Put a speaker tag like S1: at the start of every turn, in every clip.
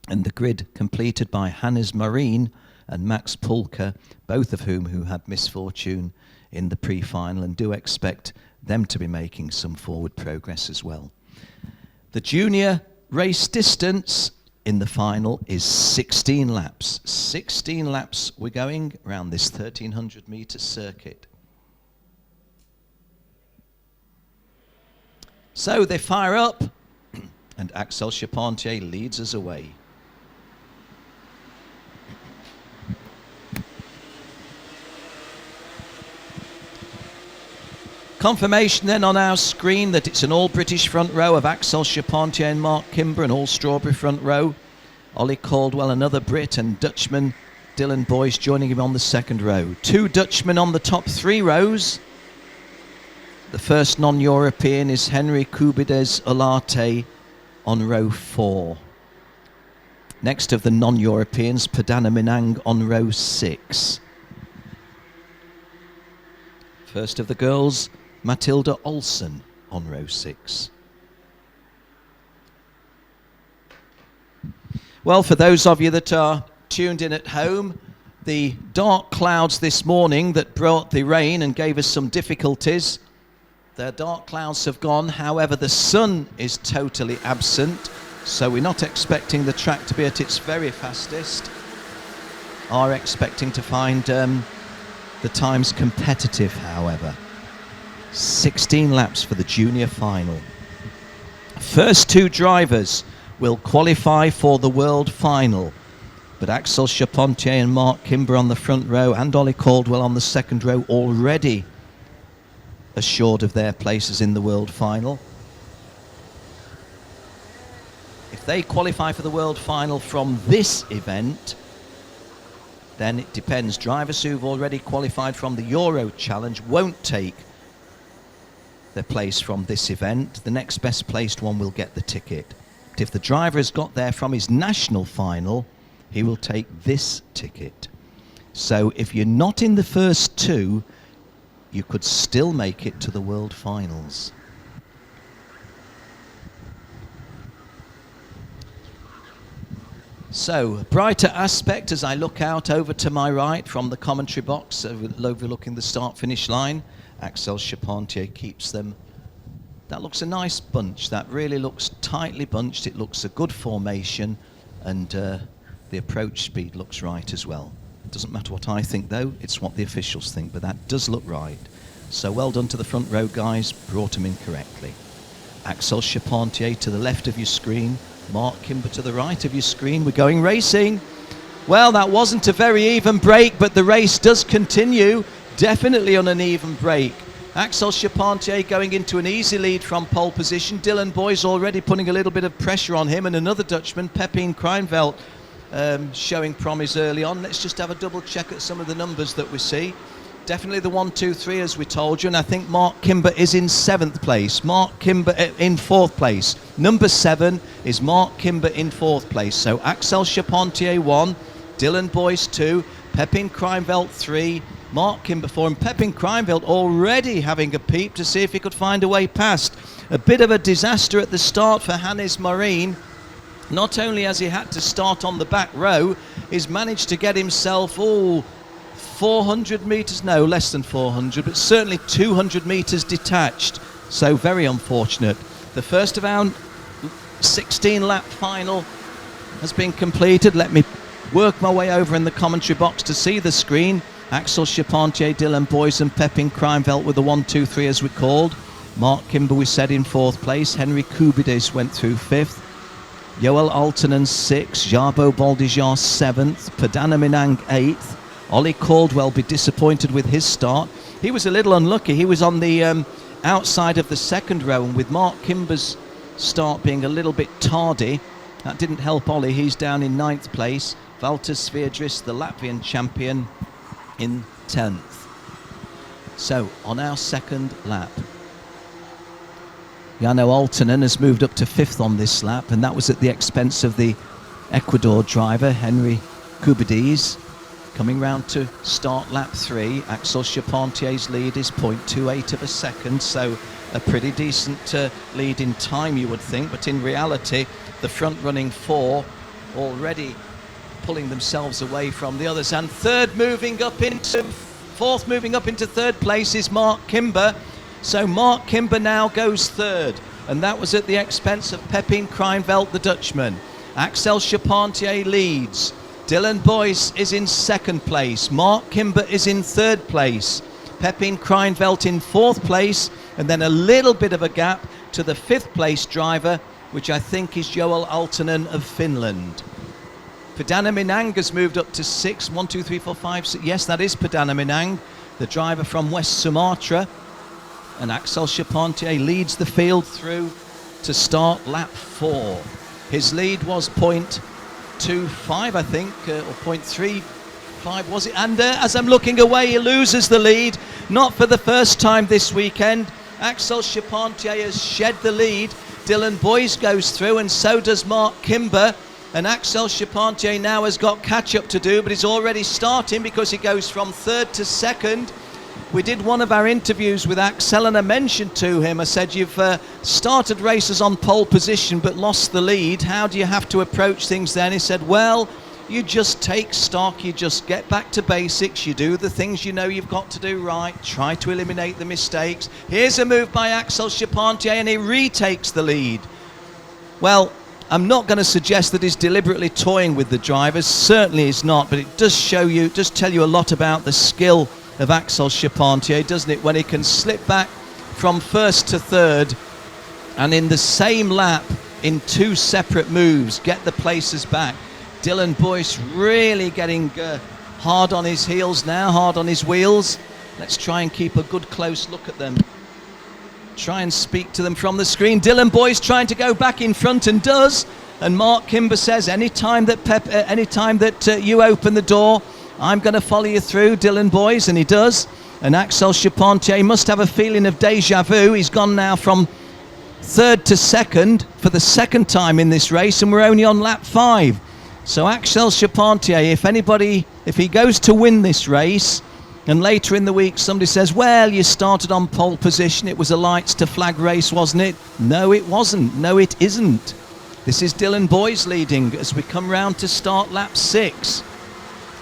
S1: And the grid completed by Hannes Marine and Max Pulker, both of who had misfortune in the pre-final, and do expect them to be making some forward progress as well. The junior race distance in the final is 16 laps. 16 laps we're going around this 1,300 metre circuit. So they fire up, and Axel Charpentier leads us away. Confirmation then on our screen that it's an all-British front row of Axel Charpentier and Mark Kimber, an all-Strawberry front row. Ollie Caldwell, another Brit, and Dutchman Dylan Boyce joining him on the second row. 2 Dutchmen on the top 3 rows. The first non-European is Henry Cubides Olarte on row 4. Next of the non-Europeans, Padana Minang on row 6. First of the girls, Matilda Olsen on row 6. Well, for those of you that are tuned in at home, the dark clouds this morning that brought the rain and gave us some difficulties, the dark clouds have gone. However, the sun is totally absent, so we're not expecting the track to be at its very fastest. Are expecting to find the times competitive, however. 16 laps for the junior final. First 2 drivers will qualify for the world final, but Axel Charpentier and Mark Kimber on the front row and Ollie Caldwell on the second row already assured of their places in the world final. If they qualify for the world final from this event, then it depends. Drivers who've already qualified from the Euro Challenge won't take their place from this event. The next best placed one will get the ticket. But if the driver has got there from his national final, he will take this ticket. So if you're not in the first 2, you could still make it to the world finals. So, brighter aspect as I look out over to my right from the commentary box, overlooking the start-finish line. Axel Charpentier keeps them. That looks a nice bunch. That really looks tightly bunched. It looks a good formation, and the approach speed looks right as well. It doesn't matter what I think, though. It's what the officials think, but that does look right. So well done to the front row guys. Brought them in correctly. Axel Charpentier to the left of your screen. Mark Kimber to the right of your screen. We're going racing. Well, that wasn't a very even break, but the race does continue. Definitely on an even break. Axel Charpentier going into an easy lead from pole position. Dylan Boyce already putting a little bit of pressure on him, and another Dutchman, Pepijn Krijnveld, showing promise early on. Let's just have a double check at some of the numbers that we see. Definitely the 1, 2, 3 as we told you, and I think Mark Kimber is in 7th place. Mark Kimber in 4th place. Number 7 is Mark Kimber in 4th place. So Axel Charpentier 1, Dylan Boyce 2, Pepijn Krijnveld 3, Mark Kimber 4, and Pepijn Krijnveld already having a peep to see if he could find a way past. A bit of a disaster at the start for Hannes Marine. Not only has he had to start on the back row, he's managed to get himself 400 metres, no, less than 400, but certainly 200 metres detached. So very unfortunate. The first of our 16-lap final has been completed. Let me work my way over in the commentary box to see the screen. Axel Charpentier, Dylan Boyce and Pepijn Krijnveld with the 1, 2, 3 as we called. Mark Kimber we said in 4th place. Henry Cubides went through 5th. Joel Altonen 6th. Jabo Baldijar 7th. Padana Minang 8th. Ollie Caldwell be disappointed with his start. He was a little unlucky. He was on the outside of the second row, and with Mark Kimber's start being a little bit tardy, that didn't help Ollie. He's down in 9th place. Valter Sviedris, the Latvian champion, in 10th. So on our second lap, Jano Altonen has moved up to 5th on this lap, and that was at the expense of the Ecuador driver Henry Cubides. Coming round to start lap 3, Axel Charpentier's lead is 0.28 of a second, so a pretty decent lead in time, you would think, but in reality, the front-running 4 already pulling themselves away from the others. And fourth moving up into third place is Mark Kimber. So Mark Kimber now goes third, and that was at the expense of Pepin Kreinveld, the Dutchman. Axel Charpentier leads. Dylan Boyce is in second place. Mark Kimber is in third place. Pepin Kreinveld in fourth place, and then a little bit of a gap to the fifth place driver, which I think is Joel Altonen of Finland. Padana Minang has moved up to 6. 1, 2, 3, 4, 5, 6. Yes, that is Padana Minang, the driver from West Sumatra. And Axel Charpentier leads the field through to start lap 4. His lead was 0.25, I think, or 0.35, was it? And as I'm looking away, he loses the lead. Not for the first time this weekend. Axel Charpentier has shed the lead. Dylan Boyce goes through, and so does Mark Kimber. And Axel Charpentier now has got catch-up to do, but he's already starting because he goes from third to second. We did one of our interviews with Axel, and I mentioned to him, I said, you've started races on pole position but lost the lead. How do you have to approach things then? He said, well, you just take stock, you just get back to basics, you do the things you know you've got to do right, try to eliminate the mistakes. Here's a move by Axel Charpentier, and he retakes the lead. Well, I'm not going to suggest that he's deliberately toying with the drivers. Certainly he's not, but it does show you, does tell you a lot about the skill of Axel Charpentier, doesn't it? When he can slip back from first to third, and in the same lap, in 2 separate moves, get the places back. Dylan Boyce really getting hard on his heels now, hard on his wheels. Let's try and keep a good close look at them. Try and speak to them from the screen. Dylan Boyce trying to go back in front, and does. And Mark Kimber says, anytime that you open the door, I'm going to follow you through, Dylan Boyce, and he does. And Axel Charpentier must have a feeling of deja vu. He's gone now from third to second for the second time in this race, and we're only on lap 5. So Axel Charpentier, if he goes to win this race, and later in the week somebody says, well, you started on pole position, it was a lights to flag race, wasn't it? No, it wasn't. No, it isn't. This is Dylan Boyce leading as we come round to start lap 6.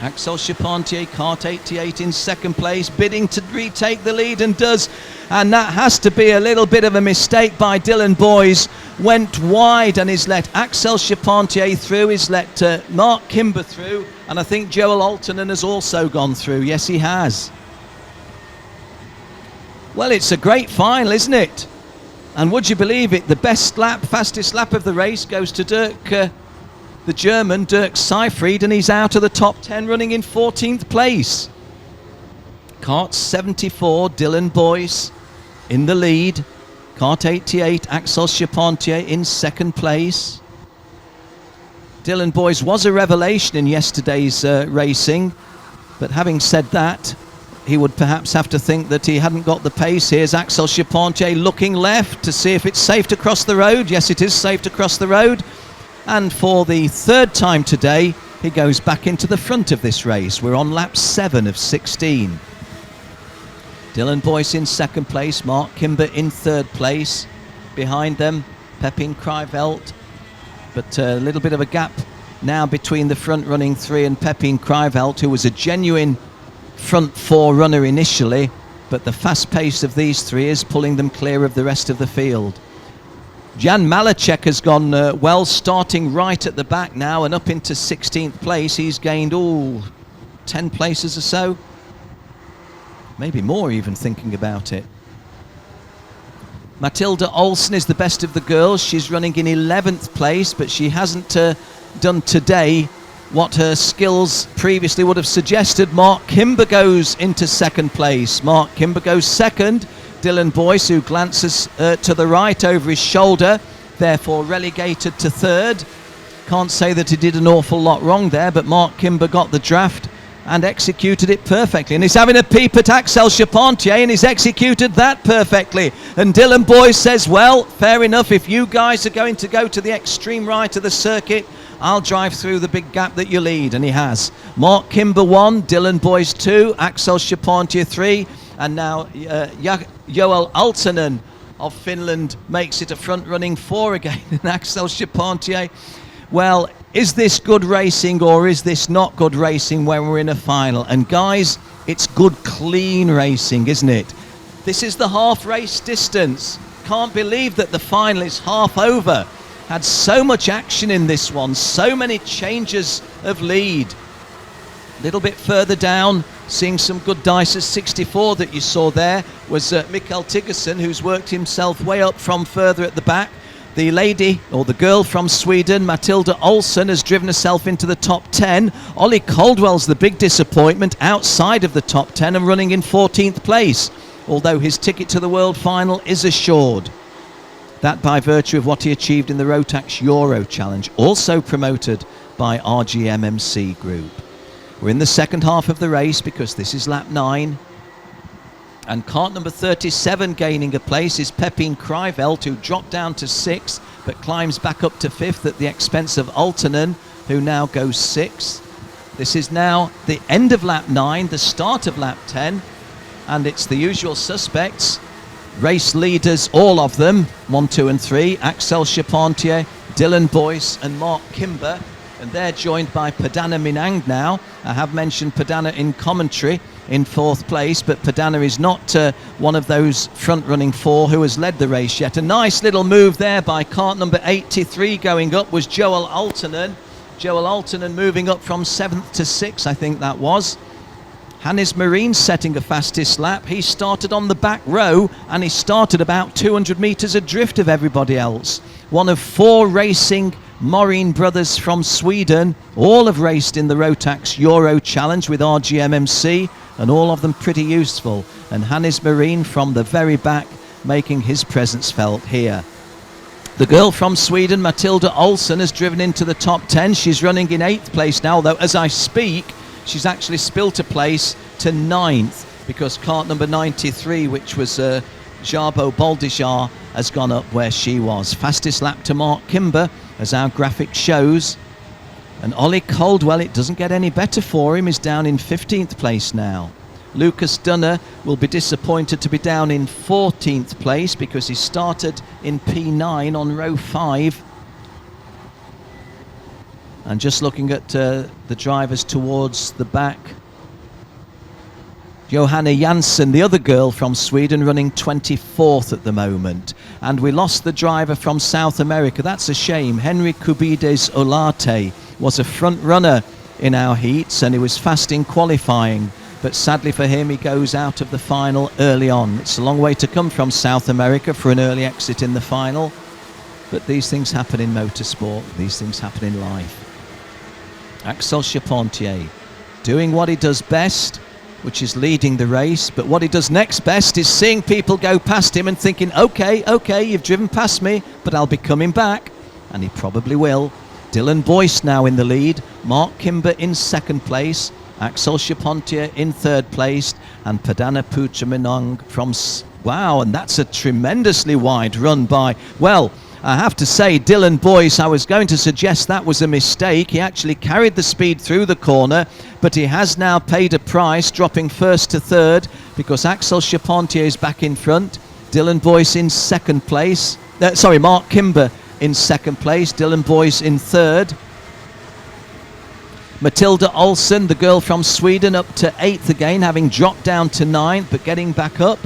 S1: Axel Charpentier, kart 88 in second place, bidding to retake the lead, and does. And that has to be a little bit of a mistake by Dylan Boyce. Went wide and he's let Axel Charpentier through, he's let Mark Kimber through, and I think Joel Altonen has also gone through. Yes, he has. Well, it's a great final, isn't it? And would you believe it, the best lap, fastest lap of the race goes to Dirk, the German, Dirk Seyfried, and he's out of the top 10, running in 14th place. Kart 74, Dylan Boyce in the lead. Kart 88, Axel Charpentier in second place. Dylan Boyce was a revelation in yesterday's racing, but having said that, he would perhaps have to think that he hadn't got the pace. Here's Axel Charpentier looking left to see if it's safe to cross the road. Yes, it is safe to cross the road. And for the third time today, he goes back into the front of this race. We're on lap 7 of 16. Dylan Boyce in second place, Mark Kimber in third place. Behind them, Pepin Kreinveld. But a little bit of a gap now between the front running 3 and Pepin Kreinveld, who was a genuine front 4 runner initially, but the fast pace of these 3 is pulling them clear of the rest of the field. Jan Malacek has gone well, starting right at the back now and up into 16th place. He's gained 10 places or so. Maybe more, even thinking about it. Matilda Olsen is the best of the girls. She's running in 11th place, but she hasn't done today what her skills previously would have suggested. Mark Kimber goes into second place. Mark Kimber goes second. Dylan Boyce, who glances to the right over his shoulder, therefore relegated to third. Can't say that he did an awful lot wrong there, but Mark Kimber got the draft and executed it perfectly. And he's having a peep at Axel Charpentier, and he's executed that perfectly. And Dylan Boyce says, well, fair enough, if you guys are going to go to the extreme right of the circuit, I'll drive through the big gap that you lead. And he has. Mark Kimber 1, Dylan Boyce 2, Axel Charpentier 3, and now Joel Altonen of Finland makes it a front-running 4 again. And Axel Charpentier, well, is this good racing or is this not good racing when we're in a final? And guys, it's good clean racing, isn't it? This is the half race distance. Can't believe that the final is half over. Had so much action in this one, so many changes of lead. A little bit further down, seeing some good dice. 64 that you saw there was Mikael Tiggerson, who's worked himself way up from further at the back. The lady, or the girl from Sweden, Matilda Olsson, has driven herself into the top 10. Ollie Caldwell's the big disappointment, outside of the top 10 and running in 14th place, although his ticket to the World Final is assured. That by virtue of what he achieved in the Rotax Euro Challenge, also promoted by RGMMC Group. We're in the second half of the race because this is lap 9. And cart number 37 gaining a place is Pepin Krivelt, who dropped down to 6th, but climbs back up to 5th at the expense of Altonen, who now goes 6th. This is now the end of lap 9, the start of lap 10, and it's the usual suspects. Race leaders, all of them, 1, 2 and 3, Axel Charpentier, Dylan Boyce and Mark Kimber, and they're joined by Padana Minang now. I have mentioned Padana in commentary in 4th place, but Padana is not one of those front-running 4 who has led the race yet. A nice little move there by cart number 83 going up was Joel Altonen. Joel Altonen moving up from 7th to 6th, I think that was. Hannes Marine setting a fastest lap. He started on the back row and he started about 200 metres adrift of everybody else. One of 4 racing Morin brothers from Sweden. All have raced in the Rotax Euro Challenge with RGMMC, and all of them pretty useful. And Hannes Marine from the very back making his presence felt here. The girl from Sweden, Matilda Olsson, has driven into the top 10. She's running in 8th place now, though as I speak she's actually spilt a place to 9th because cart number 93, which was Jarbo Baldijar, has gone up where she was. Fastest lap to Mark Kimber, as our graphic shows. And Ollie Caldwell, it doesn't get any better for him, is down in 15th place now. Lucas Dunner will be disappointed to be down in 14th place because he started in P9 on row 5. And just looking at the drivers towards the back, Johanna Jansson, the other girl from Sweden, running 24th at the moment. And we lost the driver from South America. That's a shame. Henry Cubides Olate was a front runner in our heats and he was fast in qualifying. But sadly for him, he goes out of the final early on. It's a long way to come from South America for an early exit in the final. But these things happen in motorsport. These things happen in life. Axel Charpentier doing what he does best, which is leading the race, but what he does next best is seeing people go past him and thinking, okay, you've driven past me, but I'll be coming back, and he probably will. Dylan Boyce now in the lead, Mark Kimber in 2nd place, Axel Charpentier in 3rd place, and Padana Puchaminong from... Wow, and that's a tremendously wide run by... Well, I have to say, Dylan Boyce, I was going to suggest that was a mistake. He actually carried the speed through the corner, but he has now paid a price, dropping 1st to 3rd, because Axel Charpentier is back in front. Dylan Boyce in 2nd place. Mark Kimber in 2nd place. Dylan Boyce in 3rd. Matilda Olsson, the girl from Sweden, up to 8th again, having dropped down to 9th, but getting back up.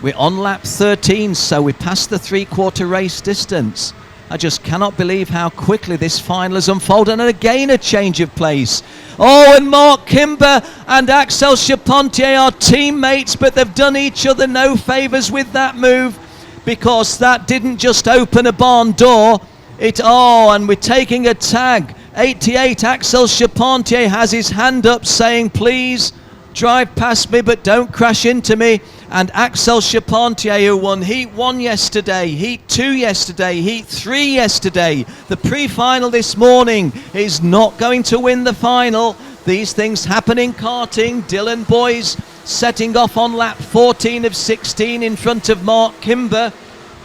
S1: We're on lap 13, so we passed the 3/4 race distance. I just cannot believe how quickly this final has unfolded, and again a change of place. Oh, and Mark Kimber and Axel Charpentier are teammates, but they've done each other no favours with that move, because that didn't just open a barn door. And we're taking a tag. 88, Axel Charpentier has his hand up saying, please drive past me, but don't crash into me. And Axel Charpentier, who won Heat 1 yesterday, Heat 2 yesterday, Heat 3 yesterday, the pre-final this morning, is not going to win the final. These things happen in karting. Dylan Boyce setting off on lap 14 of 16 in front of Mark Kimber.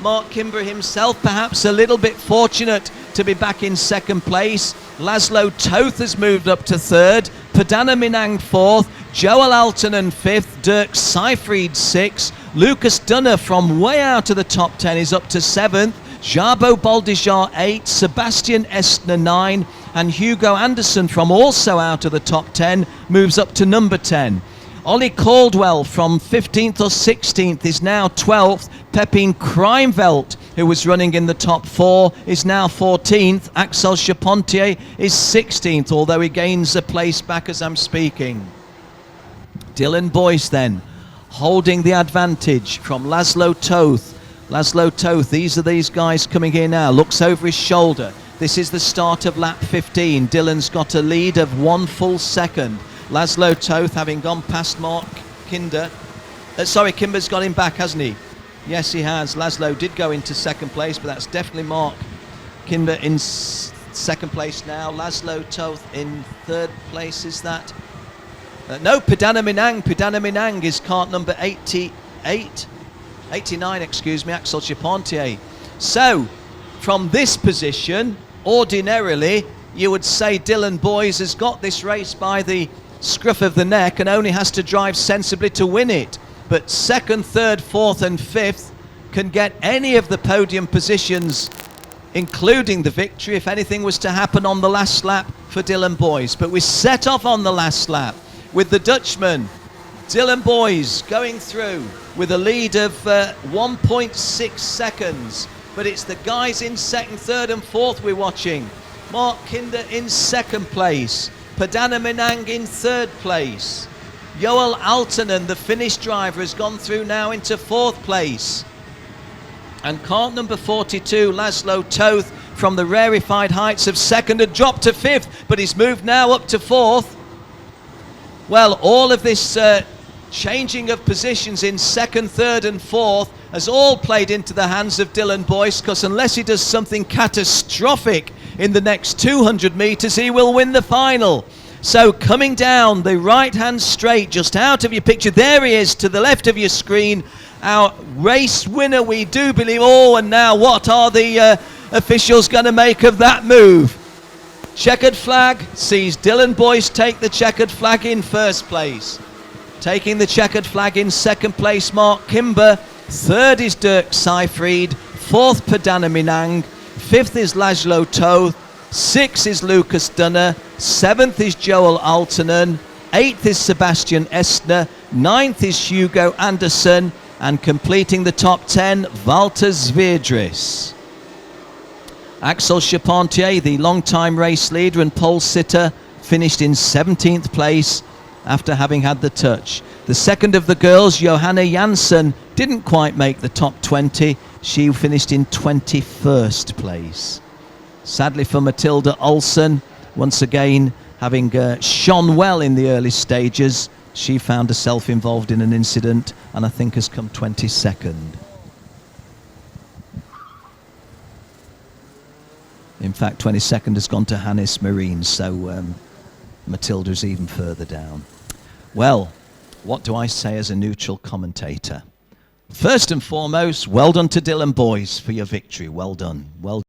S1: Mark Kimber himself perhaps a little bit fortunate to be back in 2nd place. Laszlo Toth has moved up to 3rd. Padana Minang 4th. Joel Altonen 5th, Dirk Seyfried 6th, Lucas Dunner from way out of the top 10 is up to 7th, Jabo Baldijar 8, Sebastian Estner 9, and Hugo Anderson from also out of the top 10 moves up to number 10. Ollie Caldwell from 15th or 16th is now 12th. Pepin Krimvelt, who was running in the top 4, is now 14th. Axel Charpentier is 16th, although he gains a place back as I'm speaking. Dylan Boyce then, holding the advantage from Laszlo Toth. Laszlo Toth, these guys coming here now, looks over his shoulder. This is the start of lap 15. Dylan's got a lead of 1 full second. Laszlo Toth having gone past Mark Kinder. Kimber's got him back, hasn't he? Yes, he has. Laszlo did go into second place, but that's definitely Mark Kinder in second place now. Laszlo Toth in third place, is that? No, Pidana Minang is cart number 89, excuse me, Axel Charpentier. So, from this position, ordinarily, you would say Dylan Boyce has got this race by the scruff of the neck and only has to drive sensibly to win it. But second, third, fourth and fifth can get any of the podium positions, including the victory, if anything was to happen on the last lap for Dylan Boyce. But we set off on the last lap with the Dutchman, Dylan Boyce, going through with a lead of 1.6 seconds. But it's the guys in second, third and fourth we're watching. Mark Kinder in second place. Pidana Minang in third place. Joel Altonen, the Finnish driver, has gone through now into fourth place. And cart number 42, Laszlo Toth, from the rarefied heights of second, had dropped to fifth, but he's moved now up to fourth. Well, all of this changing of positions in second, third and fourth has all played into the hands of Dylan Boyce, because unless he does something catastrophic in the next 200 metres, he will win the final. So coming down the right-hand straight, just out of your picture, there he is to the left of your screen, our race winner, we do believe. Oh, and now what are the officials going to make of that move? Checkered flag sees Dylan Boyce take the checkered flag in first place. Taking the checkered flag in second place, Mark Kimber. Third is Dirk Seyfried. Fourth, Pidana Minang. Fifth is Laszlo Toth. Sixth is Lucas Dunner. Seventh is Joel Altonen. Eighth is Sebastian Estner. Ninth is Hugo Anderson. And completing the top 10, Walter Zvierdris. Axel Charpentier, the long-time race leader and pole sitter, finished in 17th place after having had the touch. The second of the girls, Johanna Janssen, didn't quite make the top 20. She finished in 21st place. Sadly for Matilda Olsen, once again having shone well in the early stages, she found herself involved in an incident and I think has come 22nd. In fact, 22nd has gone to Hannes Marine, so Matilda's even further down. Well, what do I say as a neutral commentator? First and foremost, well done to Dylan Boyce for your victory. Well done. Well